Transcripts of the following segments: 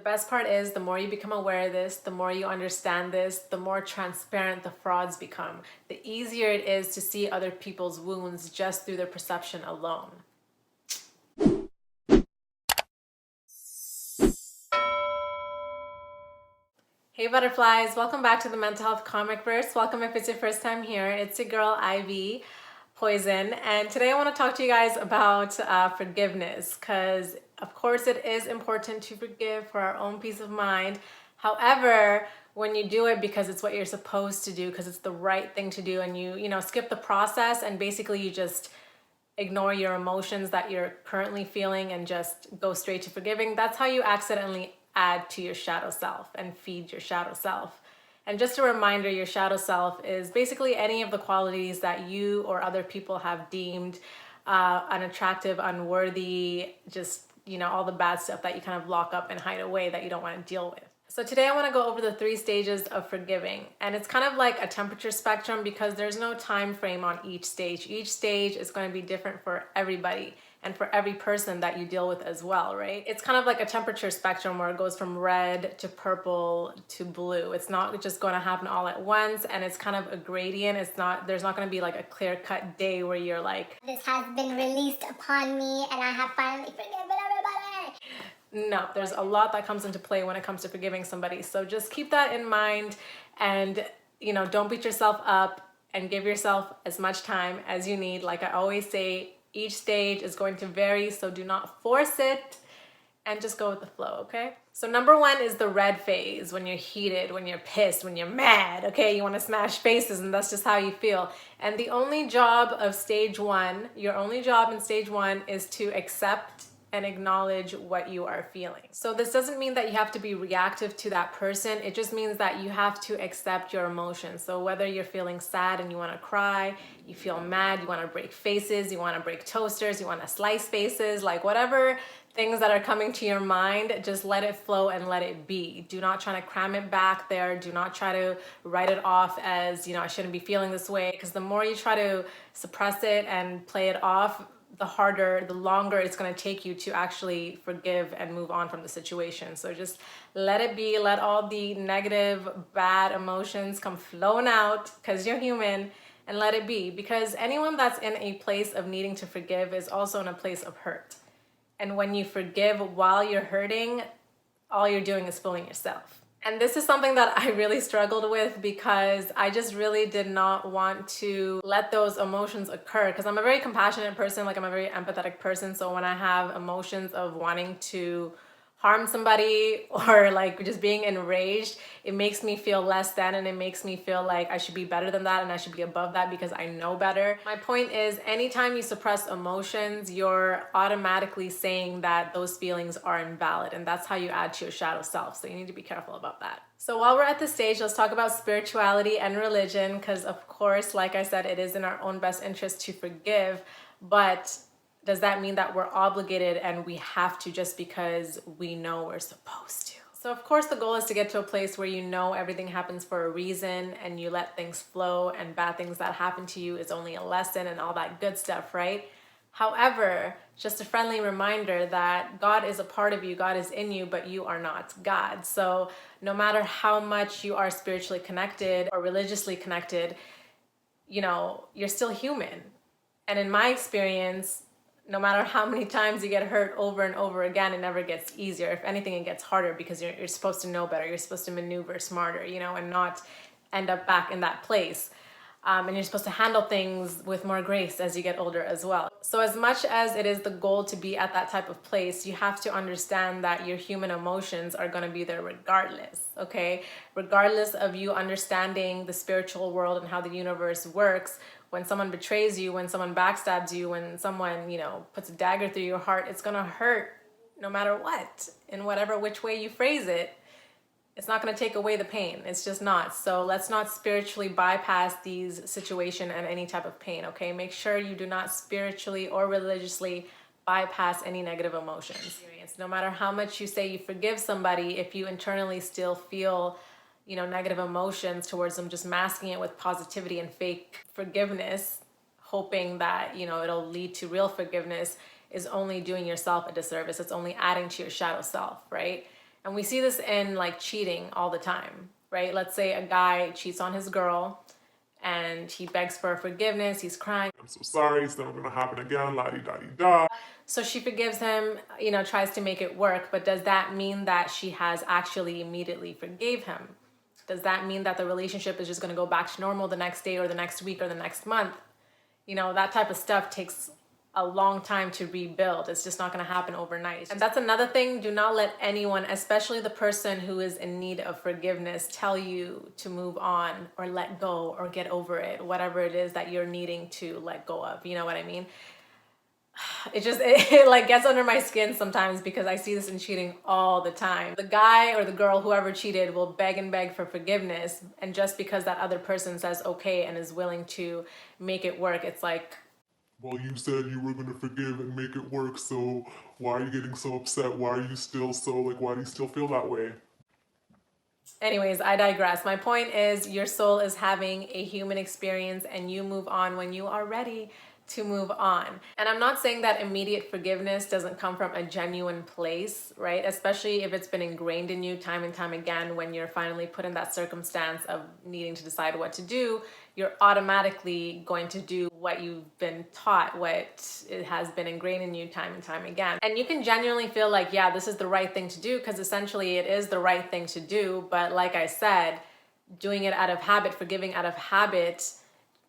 The best part is the more you become aware of this, the more you understand this, the more transparent the frauds become. The easier it is to see other people's wounds just through their perception alone. Hey butterflies, welcome back to the Mental Health Comic Verse. Welcome if it's your first time here. It's your girl Ivy Poison, and today I want to talk to you guys about forgiveness, because of course it is important to forgive for our own peace of mind. However, when you do it because it's what you're supposed to do, because it's the right thing to do, and you skip the process and basically you just ignore your emotions that you're currently feeling and just go straight to forgiving, that's how you accidentally add to your shadow self and feed your shadow self. And just a reminder, your shadow self is basically any of the qualities that you or other people have deemed unattractive, unworthy, just, all the bad stuff that you kind of lock up and hide away that you don't want to deal with. So today I want to go over the 3 stages of forgiving, and it's kind of like a temperature spectrum because there's no time frame on each stage. Each stage is going to be different for everybody and for every person that you deal with as well, right? It's kind of like a temperature spectrum where it goes from red to purple to blue. It's not just going to happen all at once, and it's kind of a gradient. There's not going to be like a clear-cut day where you're like, this has been released upon me and I have finally forgiven everybody. No, there's a lot that comes into play when it comes to forgiving somebody. So just keep that in mind, and don't beat yourself up, and give yourself as much time as you need. Like I always say, each stage is going to vary, so do not force it and just go with the flow, okay? So number 1 is the red phase, when you're heated, when you're pissed, when you're mad, okay? You want to smash faces, and that's just how you feel. And the only job of stage 1, your only job in stage 1 is to accept and acknowledge what you are feeling. So this doesn't mean that you have to be reactive to that person. It just means that you have to accept your emotions. So whether you're feeling sad and you want to cry, you feel mad, you want to break faces, you want to break toasters, you want to slice faces, like whatever things that are coming to your mind, just let it flow and let it be. Do not try to cram it back there. Do not try to write it off as, I shouldn't be feeling this way, because the more you try to suppress it and play it off, the longer it's going to take you to actually forgive and move on from the situation. So just let it be. Let all the negative, bad emotions come flowing out, because you're human, and let it be. Because anyone that's in a place of needing to forgive is also in a place of hurt. And when you forgive while you're hurting, all you're doing is fooling yourself. And this is something that I really struggled with, because I just really did not want to let those emotions occur, because I'm a very compassionate person, like I'm a very empathetic person. So when I have emotions of wanting to harm somebody or like just being enraged, it makes me feel less than, and it makes me feel like I should be better than that and I should be above that because I know better. My point is, anytime you suppress emotions, you're automatically saying that those feelings are invalid, and that's how you add to your shadow self. So you need to be careful about that. So while we're at this stage, let's talk about spirituality and religion, because of course, like I said, it is in our own best interest to forgive, but does that mean that we're obligated and we have to just because we know we're supposed to? So of course the goal is to get to a place where everything happens for a reason and you let things flow, and bad things that happen to you is only a lesson and all that good stuff, right? However, just a friendly reminder that God is a part of you, God is in you, but you are not God. So no matter how much you are spiritually connected or religiously connected, you're still human. And in my experience, no matter how many times you get hurt over and over again, it never gets easier. If anything, it gets harder, because you're supposed to know better. You're supposed to maneuver smarter, and not end up back in that place. And you're supposed to handle things with more grace as you get older as well. So as much as it is the goal to be at that type of place, you have to understand that your human emotions are going to be there regardless, okay? Regardless of you understanding the spiritual world and how the universe works, when someone betrays you, when someone backstabs you, when someone, puts a dagger through your heart, it's going to hurt no matter what, in whatever which way you phrase it. It's not going to take away the pain. It's just not. So let's not spiritually bypass these situations and any type of pain, okay? Make sure you do not spiritually or religiously bypass any negative emotions. No matter how much you say you forgive somebody, if you internally still feel negative emotions towards them, just masking it with positivity and fake forgiveness, hoping that, it'll lead to real forgiveness, is only doing yourself a disservice. It's only adding to your shadow self, right? And we see this in like cheating all the time, right? Let's say a guy cheats on his girl and he begs for forgiveness. He's crying. I'm so sorry, it's never gonna happen again, la-di-da-di-da. So she forgives him, tries to make it work. But does that mean that she has actually immediately forgave him? Does that mean that the relationship is just going to go back to normal the next day or the next week or the next month? That type of stuff takes a long time to rebuild. It's just not going to happen overnight. And that's another thing. Do not let anyone, especially the person who is in need of forgiveness, tell you to move on or let go or get over it, whatever it is that you're needing to let go of. You know what I mean? It like gets under my skin sometimes because I see this in cheating all the time. The guy or the girl, whoever cheated, will beg and beg for forgiveness. And just because that other person says okay and is willing to make it work, it's like, Well, you said you were gonna forgive and make it work, so why are you getting so upset? Why are you still why do you still feel that way? anyways, I digress. My point is your soul is having a human experience and you move on when you are ready to move on. And I'm not saying that immediate forgiveness doesn't come from a genuine place, right? Especially if it's been ingrained in you time and time again. When you're finally put in that circumstance of needing to decide what to do, you're automatically going to do what you've been taught, what it has been ingrained in you time and time again. And you can genuinely feel like, yeah, this is the right thing to do, because essentially it is the right thing to do. But like I said, doing it out of habit, forgiving out of habit,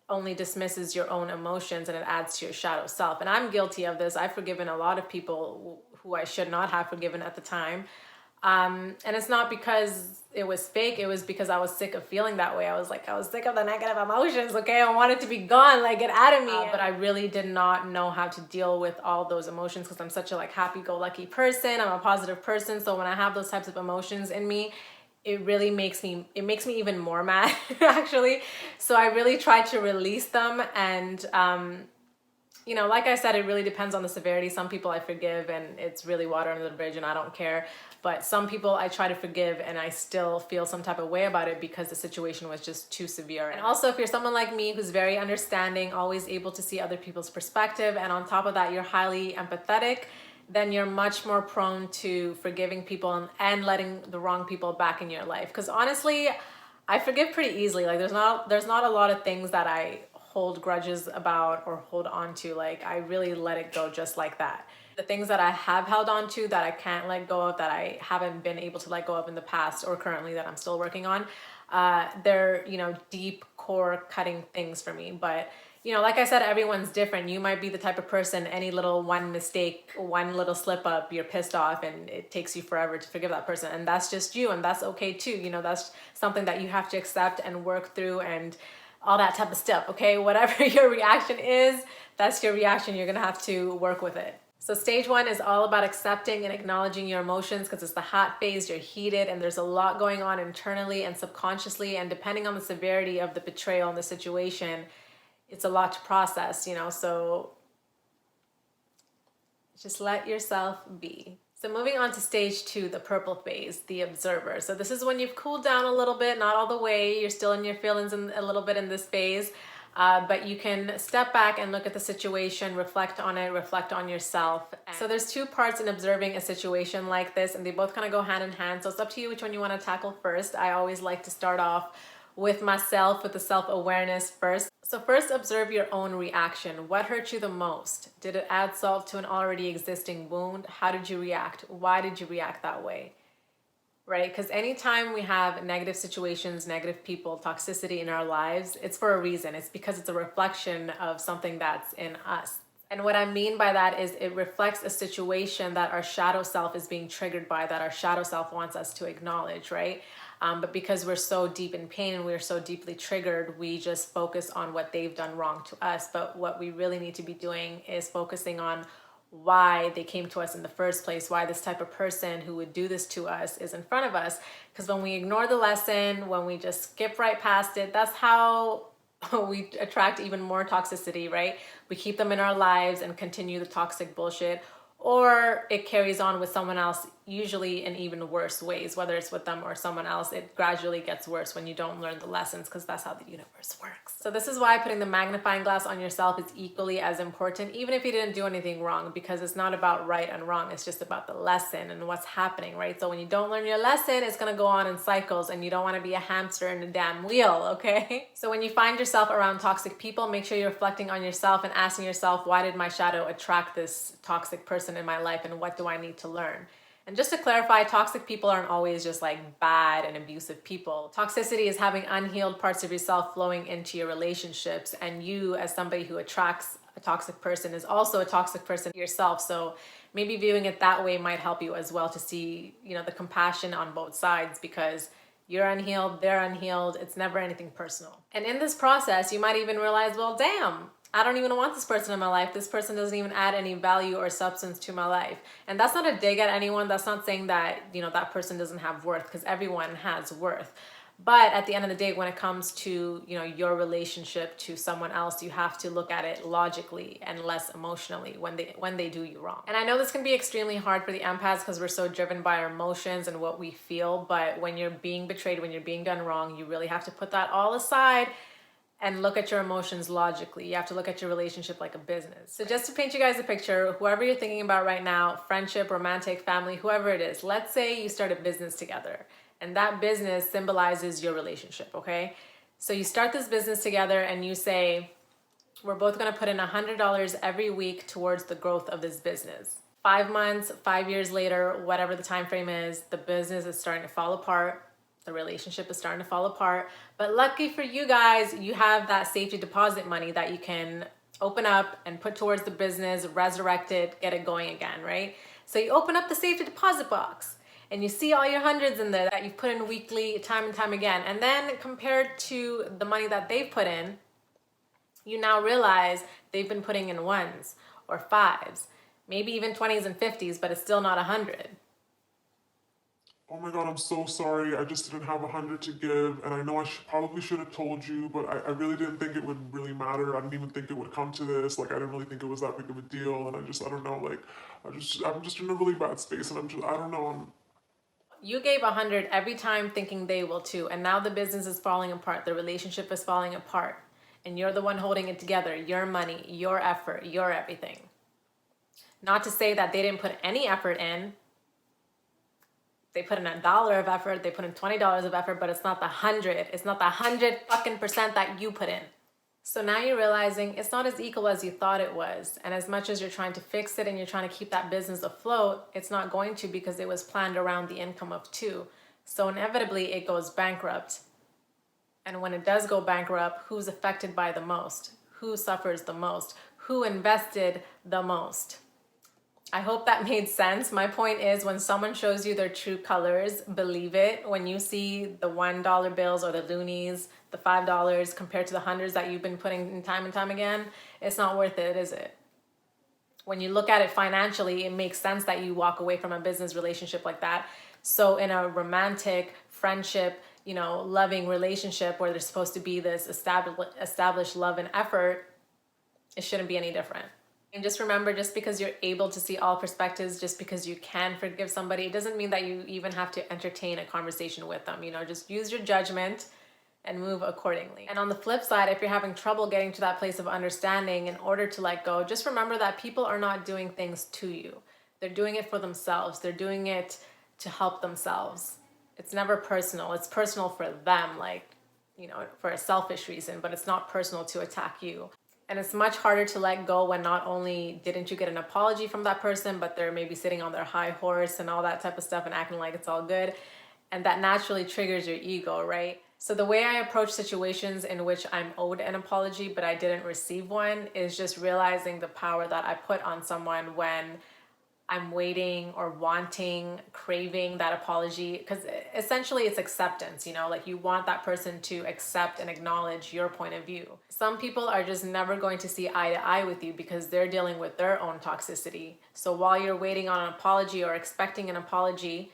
only dismisses your own emotions and it adds to your shadow self. And I'm guilty of this. I've forgiven a lot of people who I should not have forgiven at the time. And it's not because it was fake. It was because I was sick of feeling that way. I was sick of the negative emotions. Okay. I want it to be gone, like get out of me. But I really did not know how to deal with all those emotions because I'm such a happy-go-lucky person. I'm a positive person. So when I have those types of emotions in me, it really makes me even more mad actually. So I really try to release them. And, like I said, it really depends on the severity. Some people I forgive and it's really water under the bridge and I don't care. But some people I try to forgive and I still feel some type of way about it because the situation was just too severe. And also, if you're someone like me who's very understanding, always able to see other people's perspective, and on top of that, you're highly empathetic, then you're much more prone to forgiving people and letting the wrong people back in your life. Because honestly, I forgive pretty easily. Like there's not a lot of things that I hold grudges about or hold on to. Like I really let it go just like that. The things that I have held on to that I can't let go of, that I haven't been able to let go of in the past or currently that I'm still working on, they're, deep core cutting things for me. But like I said, everyone's different. You might be the type of person, any little one mistake, one little slip up, you're pissed off and it takes you forever to forgive that person. And that's just you, and that's okay too. That's something that you have to accept and work through and all that type of stuff, okay? Whatever your reaction is, that's your reaction. You're gonna have to work with it. So stage 1 is all about accepting and acknowledging your emotions because it's the hot phase, you're heated, and there's a lot going on internally and subconsciously, and depending on the severity of the betrayal and the situation, it's a lot to process, so just let yourself be. So moving on to stage 2, the purple phase, the observer. So this is when you've cooled down a little bit, not all the way, you're still in your feelings a little bit in this phase, but you can step back and look at the situation, reflect on it, reflect on yourself. So there's 2 parts in observing a situation like this, and they both kind of go hand in hand. So it's up to you which one you want to tackle first. I always like to start off with myself, with the self-awareness first. So first, observe your own reaction. What hurt you the most? Did it add salt to an already existing wound? How did you react? Why did you react that way? Right? Because anytime we have negative situations, negative people, toxicity in our lives, it's for a reason. It's because it's a reflection of something that's in us. And what I mean by that is it reflects a situation that our shadow self is being triggered by, that our shadow self wants us to acknowledge, right? But because we're so deep in pain and we're so deeply triggered, we just focus on what they've done wrong to us. But what we really need to be doing is focusing on why they came to us in the first place, why this type of person who would do this to us is in front of us. Because when we ignore the lesson, when we just skip right past it, that's how we attract even more toxicity, right? We keep them in our lives and continue the toxic bullshit, or it carries on with someone else usually in even worse ways, whether it's with them or someone else. It gradually gets worse when you don't learn the lessons, because that's how the universe works. So this is why putting the magnifying glass on yourself is equally as important, even if you didn't do anything wrong, because it's not about right and wrong. It's just about the lesson and what's happening, right? So when you don't learn your lesson, it's gonna go on in cycles, and you don't wanna be a hamster in a damn wheel, okay? So when you find yourself around toxic people, make sure you're reflecting on yourself and asking yourself, why did my shadow attract this toxic person in my life, and what do I need to learn? And just to clarify, toxic people aren't always just like bad and abusive people. Toxicity is having unhealed parts of yourself flowing into your relationships, and you, as somebody who attracts a toxic person, is also a toxic person yourself. So maybe viewing it that way might help you as well, to see, you know, the compassion on both sides, because you're unhealed, they're unhealed. It's never anything personal. And in this process, you might even realize, well, damn, I don't even want this person in my life. This person doesn't even add any value or substance to my life. And that's not a dig at anyone. That's not saying that, you know, that person doesn't have worth, because everyone has worth. But at the end of the day, when it comes to, you know, your relationship to someone else, you have to look at it logically and less emotionally when they do you wrong. And I know this can be extremely hard for the empaths, because we're so driven by our emotions and what we feel. But when you're being betrayed, when you're being done wrong, you really have to put that all aside and look at your emotions logically. You have to look at your relationship like a business. So just to paint you guys a picture, whoever you're thinking about right now, friendship, romantic, family, whoever it is, let's say you start a business together, and that business symbolizes your relationship, okay? So you start this business together and you say, we're both gonna put in $100 every week towards the growth of this business. 5 months, 5 years later, whatever the time frame is, the business is starting to fall apart. The relationship is starting to fall apart. But lucky for you guys, you have that safety deposit money that you can open up and put towards the business, resurrect it, get it going again, right? So you open up the safety deposit box and you see all your hundreds in there that you've put in weekly, time and time again. And then compared to the money that they've put in, you now realize they've been putting in ones or fives, maybe even 20s and 50s, but it's still not 100. Oh my god, I'm so sorry. I just didn't have 100 to give, and I know I probably should have told you, but I really didn't think it would really matter. I didn't even think it would come to this. Like, I didn't really think it was that big of a deal, and I don't know, like, I'm just in a really bad space, and I don't know. You gave 100 every time thinking they will too, and now the business is falling apart, the relationship is falling apart, and you're the one holding it together, your money, your effort, your everything. Not to say that they didn't put any effort in. They put in $1 of effort, they put in $20 of effort, but it's not the 100. It's not the 100% that you put in. So now you're realizing it's not as equal as you thought it was. And as much as you're trying to fix it and you're trying to keep that business afloat, it's not going to, because it was planned around the income of 2. So inevitably it goes bankrupt. And when it does go bankrupt, who's affected by the most? Who suffers the most? Who invested the most? I hope that made sense. My point is, when someone shows you their true colors, believe it. When you see the $1 bills or the loonies, the $5 compared to the hundreds that you've been putting in time and time again, it's not worth it, is it? When you look at it financially, it makes sense that you walk away from a business relationship like that. So in a romantic friendship, you know, loving relationship where there's supposed to be this established love and effort, it shouldn't be any different. And just remember, just because you're able to see all perspectives, just because you can forgive somebody, it doesn't mean that you even have to entertain a conversation with them. You know, just use your judgment and move accordingly. And on the flip side, if you're having trouble getting to that place of understanding in order to let go, just remember that people are not doing things to you. They're doing it for themselves. They're doing it to help themselves. It's never personal. It's personal for them, like, you know, for a selfish reason, but it's not personal to attack you. And it's much harder to let go when not only didn't you get an apology from that person, but they're maybe sitting on their high horse and all that type of stuff and acting like it's all good. And that naturally triggers your ego, right? So the way I approach situations in which I'm owed an apology, but I didn't receive one, is just realizing the power that I put on someone when I'm waiting or wanting, craving that apology, because essentially it's acceptance, you know, like you want that person to accept and acknowledge your point of view. Some people are just never going to see eye to eye with you because they're dealing with their own toxicity. So while you're waiting on an apology or expecting an apology,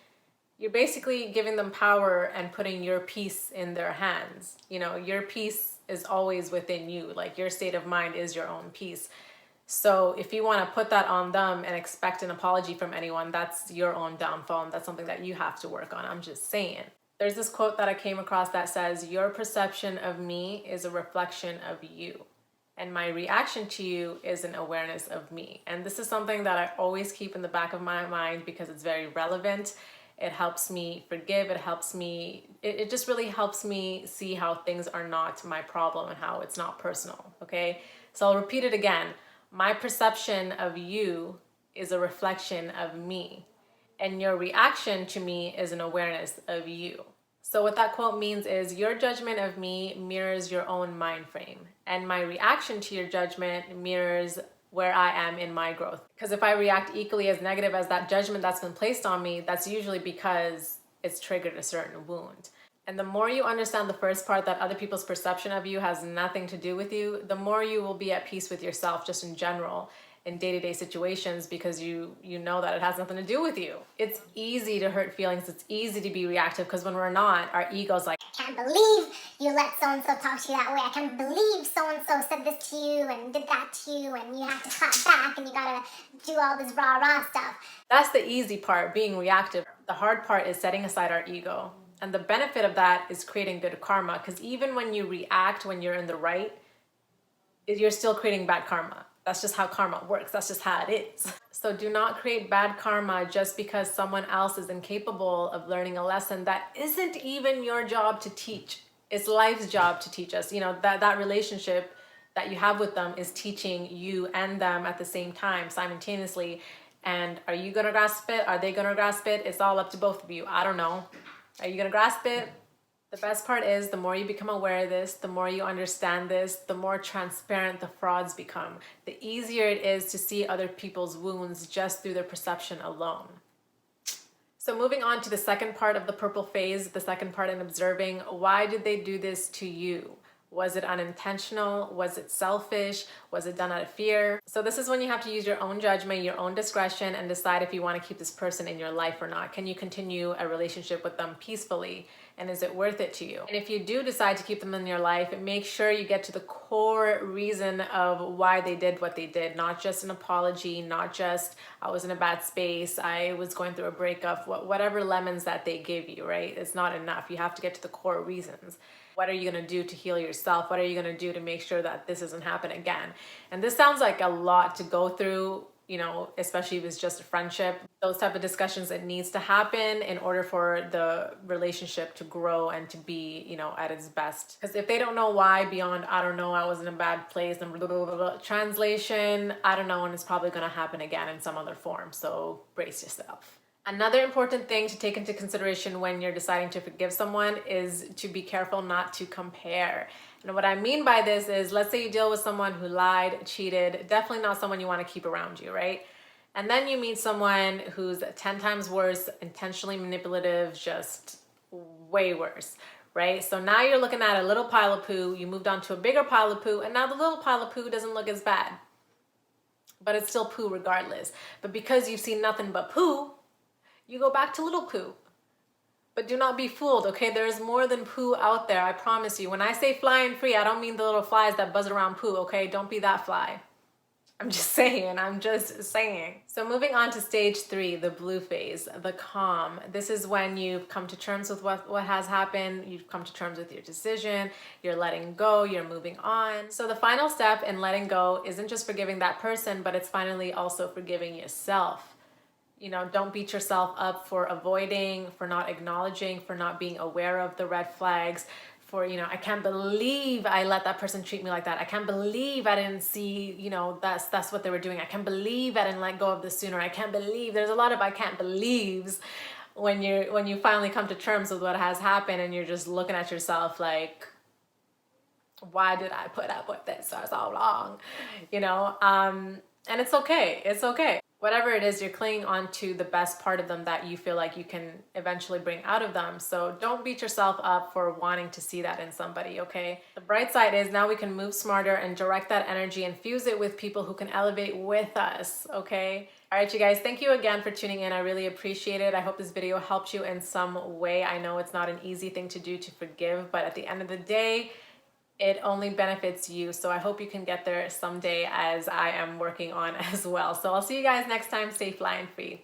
you're basically giving them power and putting your peace in their hands. You know, your peace is always within you. Like, your state of mind is your own peace. So if you want to put that on them and expect an apology from anyone, that's your own downfall, and that's something that you have to work on. I'm just saying. There's this quote that I came across that says, "Your perception of me is a reflection of you, and my reaction to you is an awareness of me." And this is something that I always keep in the back of my mind because it's very relevant. It helps me forgive. It just really helps me see how things are not my problem and how it's not personal, okay? So I'll repeat it again. My perception of you is a reflection of me, and your reaction to me is an awareness of you. So what that quote means is your judgment of me mirrors your own mind frame, and my reaction to your judgment mirrors where I am in my growth. Because if I react equally as negative as that judgment that's been placed on me, that's usually because it's triggered a certain wound. And the more you understand the first part, that other people's perception of you has nothing to do with you, the more you will be at peace with yourself just in general in day-to-day situations, because you know that it has nothing to do with you. It's easy to hurt feelings. It's easy to be reactive because when we're not, our ego's like, I can't believe you let so-and-so talk to you that way. I can't believe so-and-so said this to you and did that to you, and you have to clap back and you gotta do all this rah-rah stuff. that's the easy part, being reactive. The hard part is setting aside our ego. And the benefit of that is creating good karma, because even when you react when you're in the right, you're still creating bad karma. That's just how karma works. That's just how it is. So do not create bad karma just because someone else is incapable of learning a lesson that isn't even your job to teach. It's life's job to teach us. You know, that relationship that you have with them is teaching you and them at the same time, simultaneously. And are you gonna grasp it? Are they gonna grasp it? It's all up to both of you. I don't know. Are you gonna grasp it? The best part is the more you become aware of this, the more you understand this, the more transparent the frauds become. The easier it is to see other people's wounds just through their perception alone. So moving on to the second part of the purple phase, the second part in observing, why did they do this to you? Was it unintentional? Was it selfish? Was it done out of fear? So this is when you have to use your own judgment, your own discretion, and decide if you want to keep this person in your life or not. Can you continue a relationship with them peacefully? And is it worth it to you? And if you do decide to keep them in your life, make sure you get to the core reason of why they did what they did. Not just an apology, not just I was in a bad space, I was going through a breakup, whatever lemons that they give you, right? It's not enough. You have to get to the core reasons. What are you gonna do to heal yourself? What are you gonna do to make sure that this doesn't happen again? And this sounds like a lot to go through, you know, especially if it's just a friendship. Those type of discussions, it needs to happen in order for the relationship to grow and to be, you know, at its best. Because if they don't know why beyond, I don't know, I was in a bad place, and blah, blah, blah, blah, translation, I don't know, and it's probably gonna happen again in some other form. So brace yourself. Another important thing to take into consideration when you're deciding to forgive someone is to be careful not to compare. And what I mean by this is, let's say you deal with someone who lied, cheated, definitely not someone you want to keep around you, right? And then you meet someone who's 10 times worse, intentionally manipulative, just way worse, right? So now you're looking at a little pile of poo, you moved on to a bigger pile of poo, and now the little pile of poo doesn't look as bad. But it's still poo regardless. But because you've seen nothing but poo, you go back to little poo. But do not be fooled, okay? There's more than poo out there, I promise you. When I say flying free, I don't mean the little flies that buzz around poo, okay? Don't be that fly. I'm just saying. So moving on to stage 3, the blue phase, the calm. This is when you've come to terms with what has happened, you've come to terms with your decision, you're letting go, you're moving on. So the final step in letting go isn't just forgiving that person, but it's finally also forgiving yourself. You know, don't beat yourself up for avoiding, for not acknowledging, for not being aware of the red flags, for, you know, I can't believe I let that person treat me like that. I can't believe I didn't see, you know, that's what they were doing. I can't believe I didn't let go of this sooner. I can't believe, there's a lot of I can't believes when you finally come to terms with what has happened, and you're just looking at yourself like, why did I put up with this for so long? You know, and it's okay. It's okay. Whatever it is, you're clinging on to the best part of them that you feel like you can eventually bring out of them. So don't beat yourself up for wanting to see that in somebody, okay? The bright side is now we can move smarter and direct that energy and fuse it with people who can elevate with us, okay? All right, you guys, thank you again for tuning in. I really appreciate it. I hope this video helped you in some way. I know it's not an easy thing to do, to forgive, but at the end of the day, it only benefits you. So I hope you can get there someday, as I am working on as well. So I'll see you guys next time. Stay flying free.